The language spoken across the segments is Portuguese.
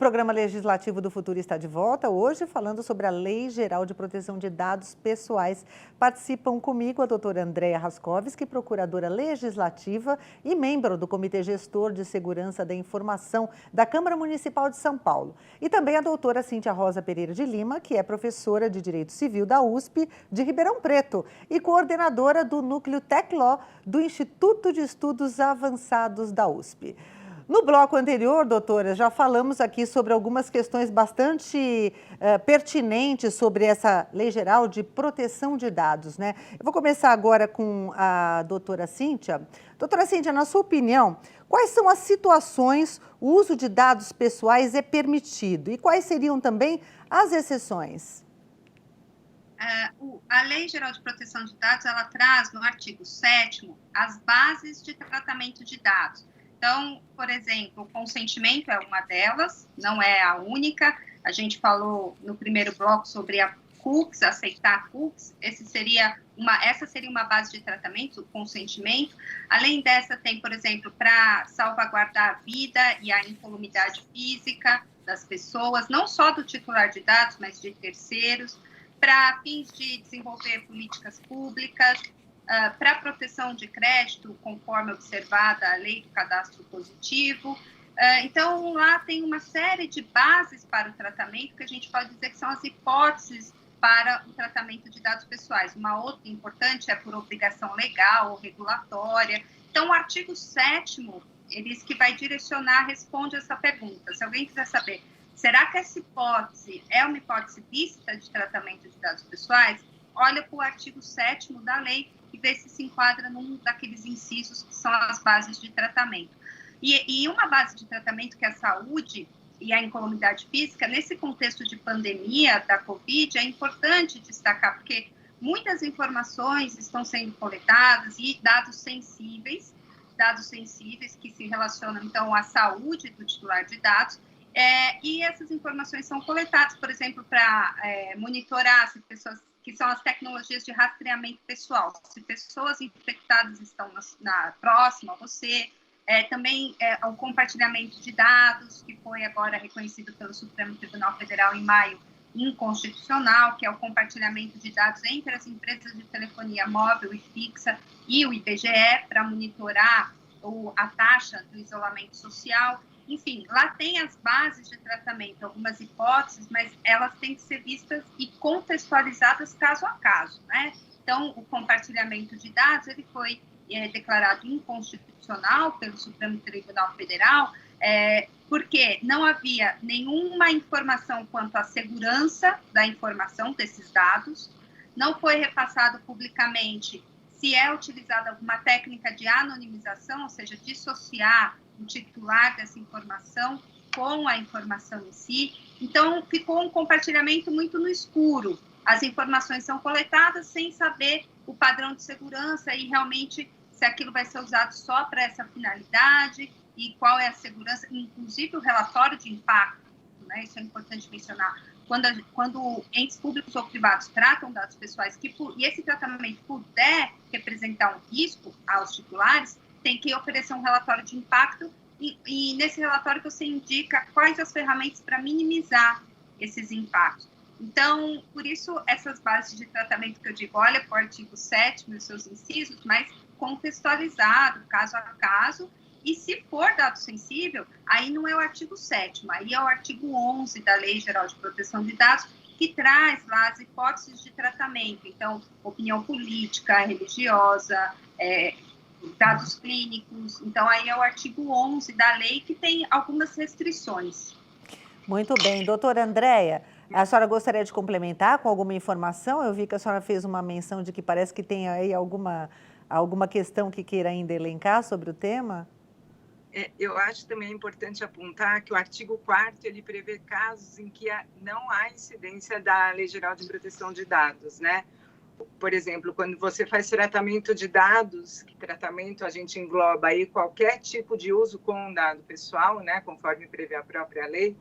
programa legislativo do Futuro está de volta, hoje falando sobre a Lei Geral de Proteção de Dados Pessoais. Participam comigo a doutora Andréa Raskovski, procuradora legislativa e membro do Comitê Gestor de Segurança da Informação da Câmara Municipal de São Paulo. E também a doutora Cíntia Rosa Pereira de Lima, que é professora de Direito Civil da USP de Ribeirão Preto e coordenadora do Núcleo Tecló do Instituto de Estudos Avançados da USP. No bloco anterior, doutora, já falamos aqui sobre algumas questões bastante pertinentes sobre essa Lei Geral de Proteção de Dados, né? Eu vou começar agora com a doutora Cíntia. Doutora Cíntia, na sua opinião, quais são as situações o uso de dados pessoais é permitido e quais seriam também as exceções? A Lei Geral de Proteção de Dados, ela traz no artigo 7º as bases de tratamento de dados. Então, por exemplo, o consentimento é uma delas, não é a única. A gente falou no primeiro bloco sobre a cookies, aceitar cookies. Essa seria uma base de tratamento, o consentimento. Além dessa, tem, por exemplo, para salvaguardar a vida e a incolumidade física das pessoas, não só do titular de dados, mas de terceiros, para fins de desenvolver políticas públicas, para proteção de crédito, conforme observada a lei do cadastro positivo. Então, lá tem uma série de bases para o tratamento, que a gente pode dizer que são as hipóteses para o tratamento de dados pessoais. Uma outra importante é por obrigação legal ou regulatória. Então, o artigo 7º, ele diz que vai direcionar, responde essa pergunta. Se alguém quiser saber, será que essa hipótese é uma hipótese lícita de tratamento de dados pessoais? Olha para o artigo 7º da lei e vê se enquadra num daqueles incisos que são as bases de tratamento. E uma base de tratamento que é a saúde e a incolumidade física, nesse contexto de pandemia da Covid, é importante destacar, porque muitas informações estão sendo coletadas e dados sensíveis que se relacionam, então, à saúde do titular de dados, e essas informações são coletadas, por exemplo, para monitorar se pessoas, que são as tecnologias de rastreamento pessoal, se pessoas infectadas estão próximo a você, também o compartilhamento de dados, que foi agora reconhecido pelo Supremo Tribunal Federal em maio, inconstitucional, que é o compartilhamento de dados entre as empresas de telefonia móvel e fixa e o IBGE para monitorar a taxa do isolamento social. Enfim, lá tem as bases de tratamento, algumas hipóteses, mas elas têm que ser vistas e contextualizadas caso a caso, né? Então, o compartilhamento de dados, ele foi declarado inconstitucional pelo Supremo Tribunal Federal, porque não havia nenhuma informação quanto à segurança da informação desses dados, não foi repassado publicamente se é utilizada alguma técnica de anonimização, ou seja, dissociar o titular dessa informação com a informação em si. Então, ficou um compartilhamento muito no escuro. As informações são coletadas sem saber o padrão de segurança e realmente se aquilo vai ser usado só para essa finalidade e qual é a segurança, inclusive o relatório de impacto, né? Isso é importante mencionar. Quando entes públicos ou privados tratam dados pessoais e esse tratamento puder representar um risco aos titulares, tem que oferecer um relatório de impacto e nesse relatório você indica quais as ferramentas para minimizar esses impactos. Então, por isso, essas bases de tratamento que eu digo, olha para o artigo 7º e os seus incisos, mas contextualizado, caso a caso, e se for dado sensível, aí não é o artigo 7º, aí é o artigo 11 da Lei Geral de Proteção de Dados, que traz lá as hipóteses de tratamento, então, opinião política, religiosa, dados clínicos, então aí é o artigo 11 da lei que tem algumas restrições. Muito bem. Doutora Andréa, a senhora gostaria de complementar com alguma informação? Eu vi que a senhora fez uma menção de que parece que tem aí alguma questão que queira ainda elencar sobre o tema. Eu acho também importante apontar que o artigo 4º ele prevê casos em que não há incidência da Lei Geral de Proteção de Dados, né? Por exemplo, quando você faz tratamento de dados, que tratamento a gente engloba aí qualquer tipo de uso com dado pessoal, né, conforme prevê a própria lei,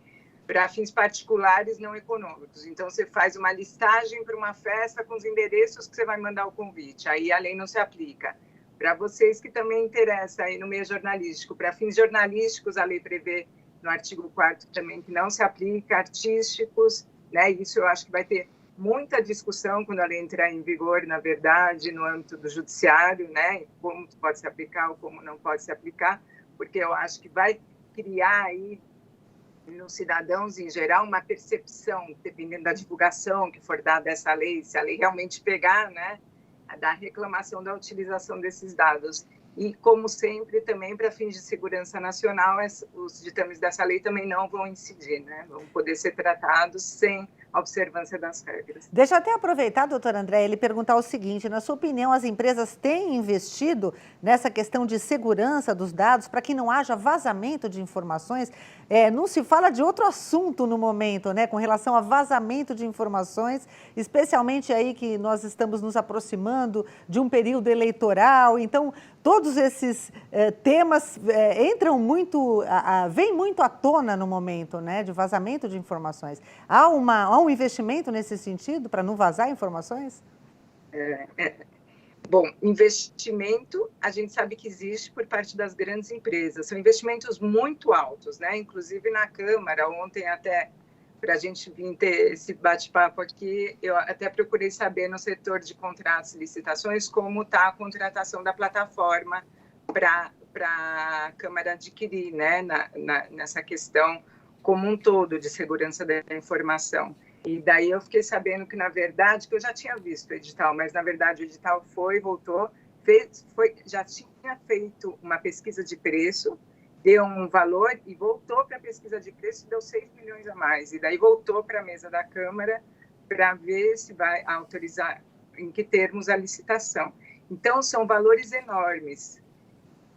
para fins particulares não econômicos. Então, você faz uma listagem para uma festa com os endereços que você vai mandar o convite, aí a lei não se aplica. Para vocês que também interessam aí no meio jornalístico, para fins jornalísticos, a lei prevê no artigo 4º também, que não se aplica artísticos, né? Isso eu acho que vai ter muita discussão quando a lei entrar em vigor, na verdade, no âmbito do judiciário, né? Como pode se aplicar ou como não pode se aplicar, porque eu acho que vai criar aí nos cidadãos em geral uma percepção, dependendo da divulgação que for dada essa lei, se a lei realmente pegar, né, da reclamação da utilização desses dados. E, como sempre, também para fins de segurança nacional, os ditames dessa lei também não vão incidir, né? Vão poder ser tratados sem a observância das regras. Deixa eu até aproveitar, doutora André, ele perguntar o seguinte: na sua opinião, as empresas têm investido nessa questão de segurança dos dados para que não haja vazamento de informações? Não se fala de outro assunto no momento, né, com relação a vazamento de informações, especialmente aí que nós estamos nos aproximando de um período eleitoral. Então, todos esses temas entram muito, vêm muito à tona no momento, né, de vazamento de informações. Há um investimento nesse sentido para não vazar informações? Bom, investimento, a gente sabe que existe por parte das grandes empresas. São investimentos muito altos, né? Inclusive na Câmara, ontem até, para a gente vir ter esse bate-papo aqui, eu até procurei saber no setor de contratos e licitações como está a contratação da plataforma para a Câmara adquirir, né? Nessa questão como um todo de segurança da informação. E daí eu fiquei sabendo que, na verdade, que eu já tinha visto o edital, mas, na verdade, o edital voltou, já tinha feito uma pesquisa de preço, deu um valor e voltou para a pesquisa de preço e deu 6 milhões a mais. E daí voltou para a mesa da Câmara para ver se vai autorizar, em que termos, a licitação. Então, são valores enormes.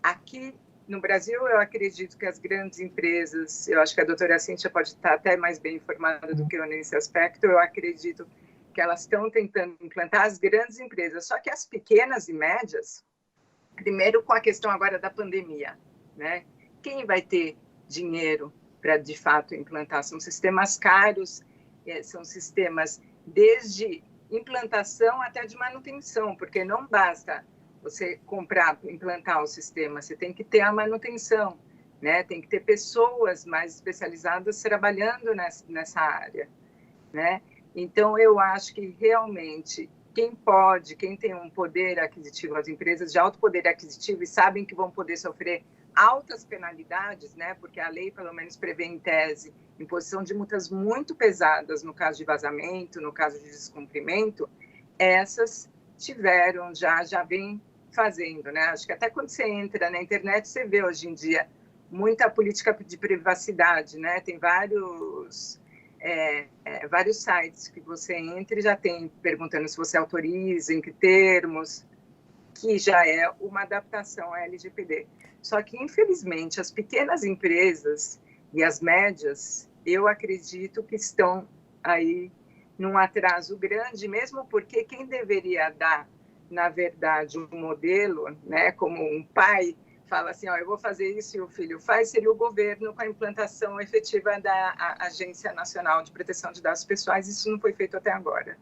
Aqui no Brasil, eu acredito que as grandes empresas, eu acho que a doutora Cíntia pode estar até mais bem informada do que eu nesse aspecto, eu acredito que elas estão tentando implantar as grandes empresas, só que as pequenas e médias, primeiro com a questão agora da pandemia, né? Quem vai ter dinheiro para, de fato, implantar? São sistemas caros, são sistemas desde implantação até de manutenção, porque não basta você comprar, implantar o sistema, você tem que ter a manutenção, né? Tem que ter pessoas mais especializadas trabalhando nessa área, né? Então, eu acho que realmente quem tem um poder aquisitivo, as empresas de alto poder aquisitivo e sabem que vão poder sofrer altas penalidades, né? Porque a lei, pelo menos, prevê em tese imposição de multas muito pesadas no caso de vazamento, no caso de descumprimento, essas tiveram, já vem fazendo, né? Acho que até quando você entra na internet, você vê hoje em dia muita política de privacidade, né? Tem vários sites que você entra e já tem perguntando se você autoriza, em que termos, que já é uma adaptação à LGPD. Só que, infelizmente, as pequenas empresas e as médias, eu acredito que estão aí num atraso grande, mesmo porque quem deveria dar, na verdade, um modelo, né, como um pai fala assim, eu vou fazer isso e o filho faz, seria o governo com a implantação efetiva da Agência Nacional de Proteção de Dados Pessoais. Isso não foi feito até agora.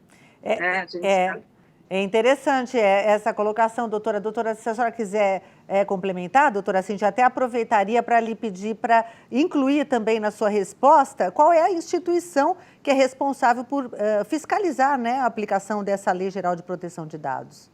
É interessante essa colocação, doutora. Doutora, se a senhora quiser complementar, doutora Cíntia, até aproveitaria para lhe pedir para incluir também na sua resposta qual é a instituição que é responsável por fiscalizar, né, a aplicação dessa Lei Geral de Proteção de Dados.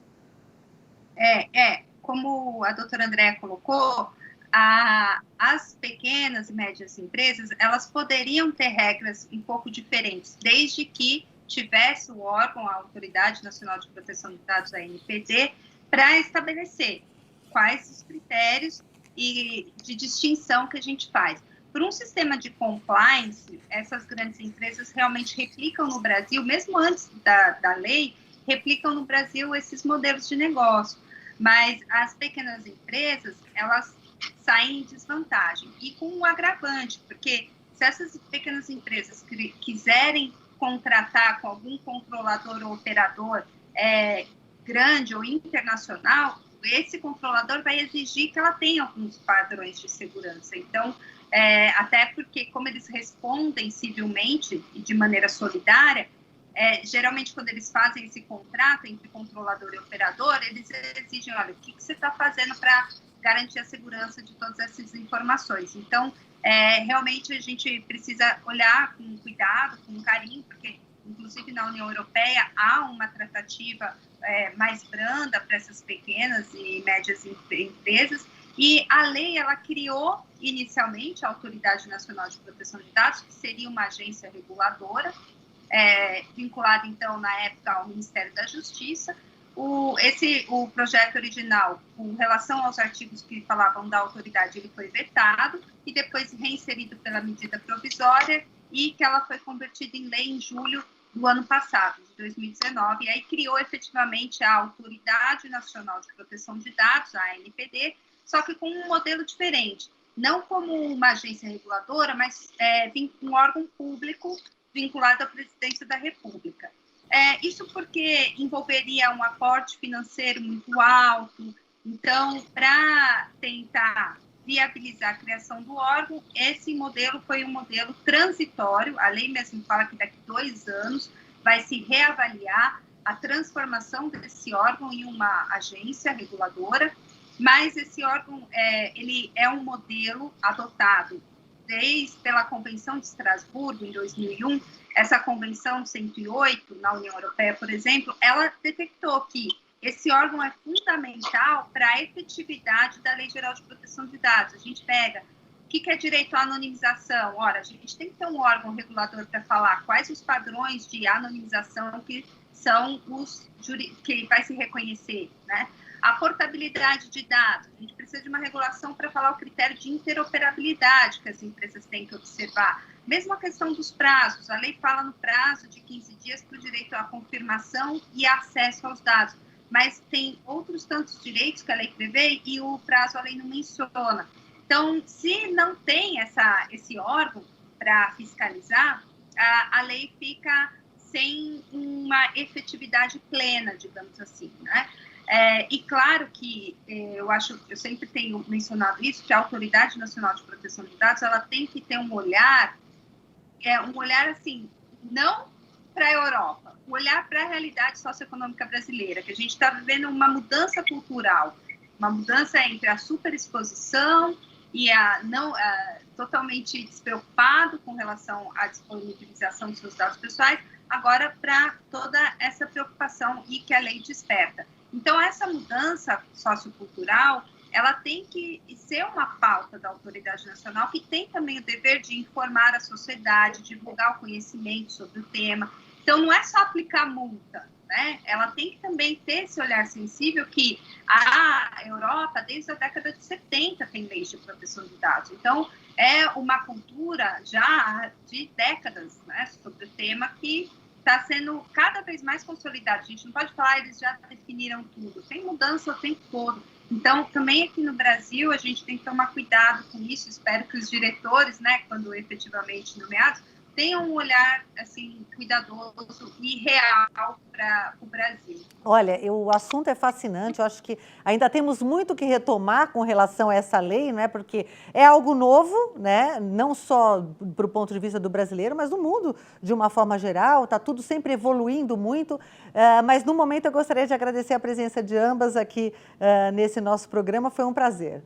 Como a doutora Andréa colocou, as pequenas e médias empresas, elas poderiam ter regras um pouco diferentes, desde que tivesse o órgão, a Autoridade Nacional de Proteção de Dados, a ANPD, para estabelecer quais os critérios e de distinção que a gente faz. Por um sistema de compliance, essas grandes empresas realmente replicam no Brasil, mesmo antes da lei, replicam no Brasil esses modelos de negócio. Mas as pequenas empresas, elas saem em desvantagem. E com um agravante, porque se essas pequenas empresas quiserem contratar com algum controlador ou operador grande ou internacional, esse controlador vai exigir que ela tenha alguns padrões de segurança. Então, até porque, como eles respondem civilmente e de maneira solidária, geralmente, quando eles fazem esse contrato entre controlador e operador, eles exigem, olha, o que você está fazendo para garantir a segurança de todas essas informações? Então, realmente a gente precisa olhar com cuidado, com carinho, porque inclusive na União Europeia há uma tratativa mais branda para essas pequenas e médias empresas, e a lei ela criou inicialmente a Autoridade Nacional de Proteção de Dados, que seria uma agência reguladora, vinculada então na época ao Ministério da Justiça. O projeto original, com relação aos artigos que falavam da autoridade, ele foi vetado e depois reinserido pela medida provisória, e que ela foi convertida em lei em julho do ano passado, de 2019, e aí criou efetivamente a Autoridade Nacional de Proteção de Dados, a ANPD, só que com um modelo diferente, não como uma agência reguladora, mas um órgão público vinculado à Presidência da República. Isso porque envolveria um aporte financeiro muito alto. Então, para tentar viabilizar a criação do órgão, esse modelo foi um modelo transitório. A lei mesmo fala que daqui a 2 anos vai se reavaliar a transformação desse órgão em uma agência reguladora, mas esse órgão ele é um modelo adotado desde pela Convenção de Estrasburgo, em 2001. Essa Convenção 108, na União Europeia, por exemplo, ela detectou que esse órgão é fundamental para a efetividade da Lei Geral de Proteção de Dados. A gente pega o que é direito à anonimização. Ora, a gente tem que ter um órgão regulador para falar quais os padrões de anonimização que são que vai se reconhecer, né? A portabilidade de dados. A gente precisa de uma regulação para falar o critério de interoperabilidade que as empresas têm que observar. Mesmo a questão dos prazos. A lei fala no prazo de 15 dias para o direito à confirmação e acesso aos dados. Mas tem outros tantos direitos que a lei prevê e o prazo a lei não menciona. Então, se não tem esse órgão para fiscalizar, a lei fica sem uma efetividade plena, digamos assim, né? E claro que eu sempre tenho mencionado isso, que a Autoridade Nacional de Proteção de Dados ela tem que ter um olhar assim, não para a Europa, um olhar para a realidade socioeconômica brasileira, que a gente está vivendo uma mudança cultural, uma mudança entre a superexposição e totalmente despreocupado com relação à disponibilização dos seus dados pessoais, agora para toda essa preocupação e que a lei desperta. Então, essa mudança sociocultural, ela tem que ser uma pauta da Autoridade Nacional, que tem também o dever de informar a sociedade, divulgar o conhecimento sobre o tema. Então, não é só aplicar multa, né? Ela tem que também ter esse olhar sensível que a Europa, desde a década de 70, tem leis de proteção de dados. Então, é uma cultura já de décadas, né, sobre o tema que está sendo cada vez mais consolidado. A gente não pode falar, eles já definiram tudo. Tem mudança o tempo todo. Então, também aqui no Brasil, a gente tem que tomar cuidado com isso. Espero que os diretores, né, quando efetivamente nomeados, tenham um olhar assim, cuidadoso e real para o Brasil. Olha, o assunto é fascinante, eu acho que ainda temos muito que retomar com relação a essa lei, né? Porque é algo novo, né? Não só para o ponto de vista do brasileiro, mas do mundo de uma forma geral, está tudo sempre evoluindo muito, mas no momento eu gostaria de agradecer a presença de ambas aqui nesse nosso programa, foi um prazer.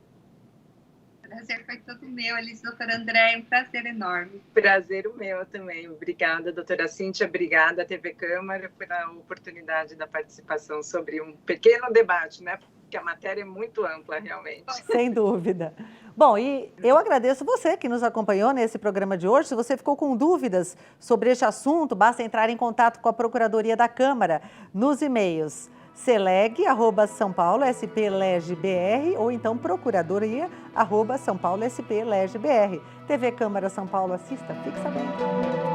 O prazer foi todo meu, Alice, doutora André, um prazer enorme. Prazer o meu também. Obrigada, doutora Cíntia, obrigada, TV Câmara, pela oportunidade da participação sobre um pequeno debate, né? Porque a matéria é muito ampla, realmente. Sem dúvida. Bom, e eu agradeço você que nos acompanhou nesse programa de hoje. Se você ficou com dúvidas sobre este assunto, basta entrar em contato com a Procuradoria da Câmara nos e-mails celeg@sãopaulo.sp.leg.br ou então procuradoria@sãopaulo.sp.leg.br. TV Câmara São Paulo, assista, fique sabendo.